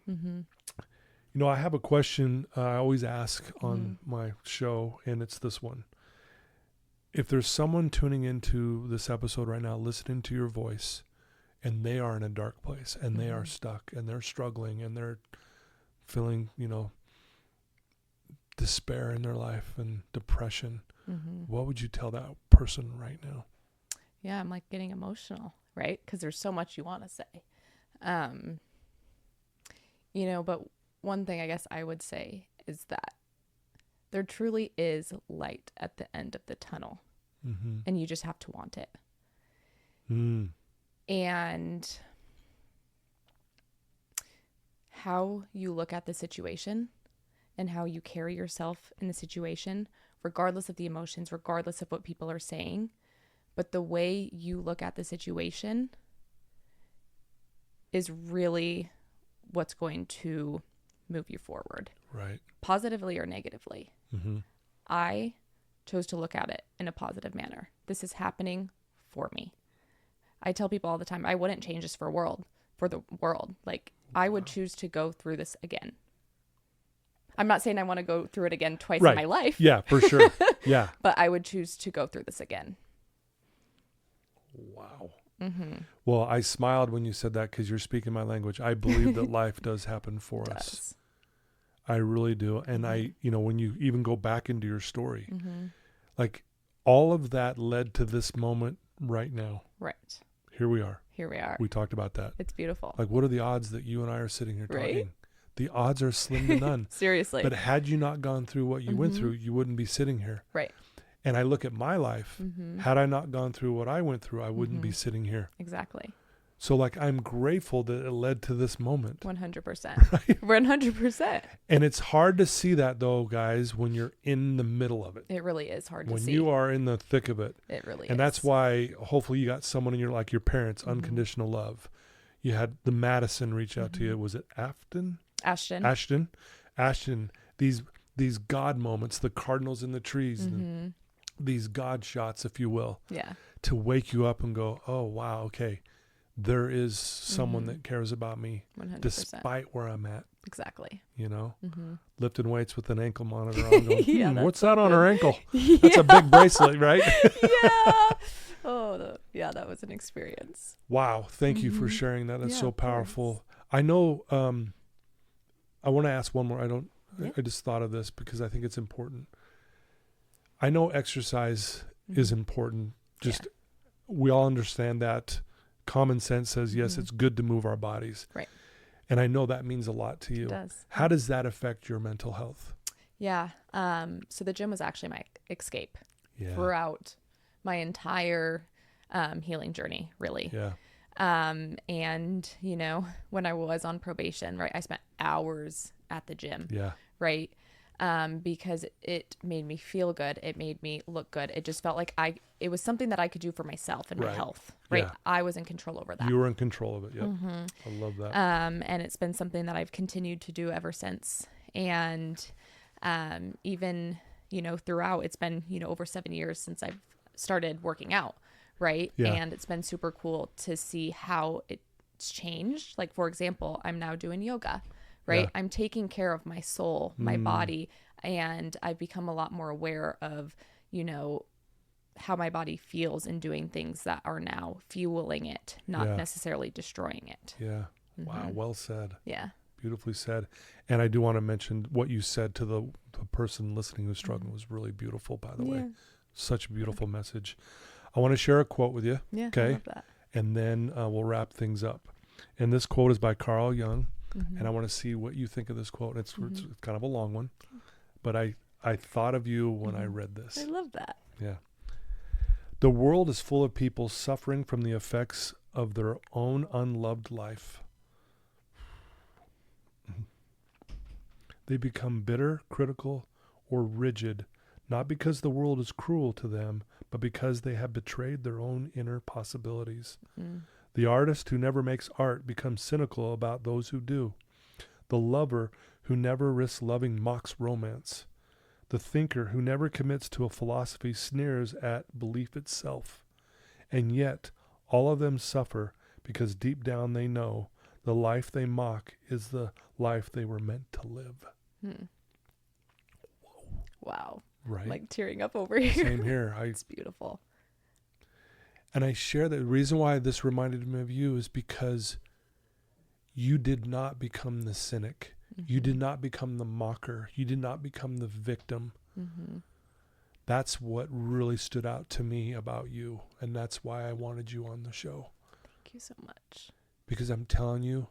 Wow. I have a question I always ask on my show, and it's this one. If there's someone tuning into this episode right now, listening to your voice, and they are in a dark place, and they are stuck, and they're struggling, and they're feeling, despair in their life and depression, what would you tell that person right now? Yeah, I'm like getting emotional, right? Because there's so much you want to say. But one thing I guess I would say is that there truly is light at the end of the tunnel, and you just have to want it. And how you look at the situation and how you carry yourself in the situation, regardless of the emotions, regardless of what people are saying, but the way you look at the situation is really what's going to move you forward. Right. Positively or negatively. I chose to look at it in a positive manner. This is happening for me. I tell people all the time, I wouldn't change this for the world. Like, I would choose to go through this again. I'm not saying I want to go through it again twice in my life. Yeah, for sure. Yeah. But I would choose to go through this again. Wow. Well, I smiled when you said that because you're speaking my language. I believe that life does happen for us. I really do. And when you even go back into your story, like all of that led to this moment right now. Right. Here we are. Here we are. We talked about that. It's beautiful. Like, what are the odds that you and I are sitting here talking? Right? The odds are slim to none. Seriously. But had you not gone through what you went through, you wouldn't be sitting here. Right. And I look at my life. Had I not gone through what I went through, I wouldn't be sitting here. Exactly. So like, I'm grateful that it led to this moment. 100%. Right? 100%. And it's hard to see that though, guys, when you're in the middle of it. It really is hard to when see. you are in the thick of it. It really is. And that's why hopefully you got someone in your parents, unconditional love. You had the Madison reach out to you. Was it Ashton? These God moments, the cardinals in the trees, these God shots, if you will. Yeah. To wake you up and go, oh, wow, okay. There is someone that cares about me 100%. despite where I'm at. Exactly. Lifting weights with an ankle monitor on going, what's that on her ankle? Yeah. That's a big bracelet, right? Yeah. Oh, that was an experience. Wow. Thank you for sharing that. That's so of powerful. I know, I want to ask one more. I just thought of this because I think it's important. I know exercise is important. We all understand that. Common sense says, yes, it's good to move our bodies. Right. And I know that means a lot to you. It does. How does that affect your mental health? Yeah. So the gym was actually my escape throughout my entire healing journey, really. Yeah. And, when I was on probation, right, I spent hours at the gym. Yeah. Right. Because it made me feel good. It made me look good. It just felt like it was something that I could do for myself and my health, right? Yeah. I was in control over that. You were in control of it. Yep. I love that. And it's been something that I've continued to do ever since. And, even, throughout, it's been, over 7 years since I've started working out. Right. Yeah. And it's been super cool to see how it's changed. Like, for example, I'm now doing yoga. Right. Yeah. I'm taking care of my soul, my body, and I've become a lot more aware of, how my body feels in doing things that are now fueling it, not Yeah. necessarily destroying it. Yeah. Wow. Well said. Yeah. Beautifully said. And I do want to mention what you said to the person listening who's struggling was really beautiful, by the way. Such a beautiful message. I want to share a quote with you. Yeah. Okay. I love that. And then we'll wrap things up. And this quote is by Carl Jung. Mm-hmm. And I want to see what you think of this quote. It's kind of a long one. But I thought of you when I read this. I love that. Yeah. The world is full of people suffering from the effects of their own unloved life. They become bitter, critical, or rigid, not because the world is cruel to them, but because they have betrayed their own inner possibilities. The artist who never makes art becomes cynical about those who do. The lover who never risks loving mocks romance. The thinker who never commits to a philosophy sneers at belief itself. And yet, all of them suffer because deep down they know the life they mock is the life they were meant to live. Wow. Right? I'm like tearing up over here. Same here. It's beautiful. And I share that the reason why this reminded me of you is because you did not become the cynic. You did not become the mocker. You did not become the victim. That's what really stood out to me about you. And that's why I wanted you on the show. Thank you so much. Because I'm telling you,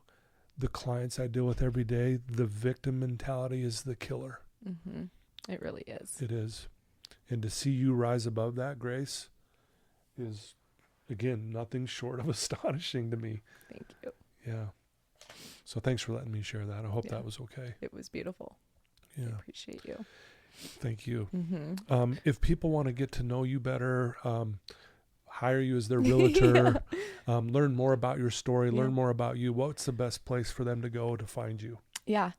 the clients I deal with every day, the victim mentality is the killer. It really is. It is. And to see you rise above that, Grace, is, again, nothing short of astonishing to me. Thank you. Yeah. So thanks for letting me share that. I hope that was okay. It was beautiful. Yeah. I appreciate you. Thank you. If people want to get to know you better, hire you as their realtor, learn more about your story, learn more about you, what's the best place for them to go to find you? Yeah.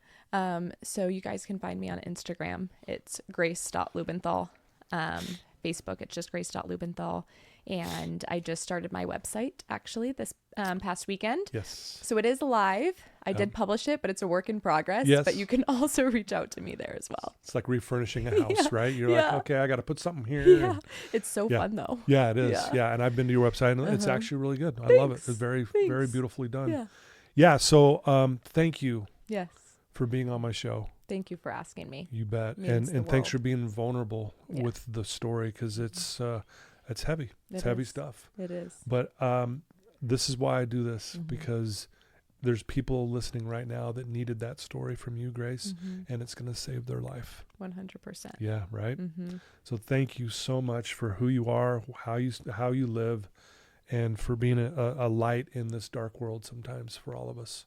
So you guys can find me on Instagram. It's grace.laubenthal. Facebook, it's just grace.laubenthal. And I just started my website actually this past weekend. Yes. So it is live. I did publish it, but it's a work in progress. Yes. But you can also reach out to me there as well. It's like refurnishing a house, right? You're like, okay, I got to put something here. Yeah. And It's so fun though. yeah, it is. Yeah. And I've been to your website and it's actually really good. I love it. It's very, very beautifully done. Yeah. So thank you Yes. for being on my show. Thank you for asking me. You bet. Means the And thanks world. for being vulnerable with the story, because it's heavy. It's heavy stuff. It is. But this is why I do this, because there's people listening right now that needed that story from you, Grace, and it's going to save their life. 100%. Yeah, right? So thank you so much for who you are, how you live, and for being a light in this dark world sometimes for all of us.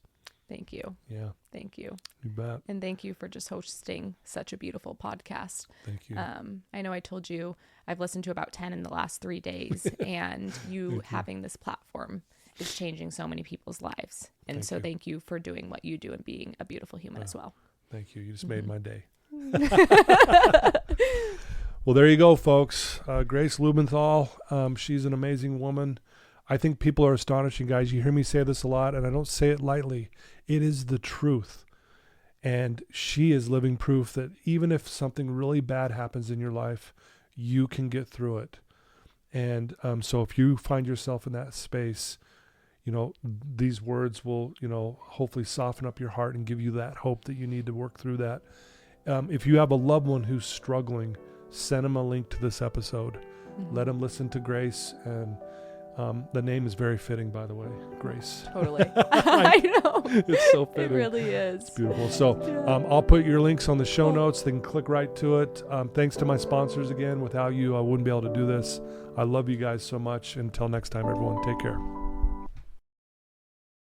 Thank you. Yeah. Thank you. You bet. And thank you for just hosting such a beautiful podcast. Thank you. I know I told you I've listened to about 10 in the last 3 days, and you having this platform is changing so many people's lives. And thank you for doing what you do and being a beautiful human as well. Thank you. You just made my day. Well, there you go, folks. Grace Laubenthal. She's an amazing woman. I think people are astonishing, guys. You hear me say this a lot, and I don't say it lightly. It is the truth. And she is living proof that even if something really bad happens in your life, you can get through it. And so if you find yourself in that space, these words will, hopefully soften up your heart and give you that hope that you need to work through that. If you have a loved one who's struggling, send them a link to this episode. Let them listen to Grace. And the name is very fitting, by the way, Grace. Totally. I know. It's so fitting. It really is. It's beautiful. So I'll put your links on the show notes. They can click right to it. Thanks to my sponsors again. Without you, I wouldn't be able to do this. I love you guys so much. Until next time, everyone, take care.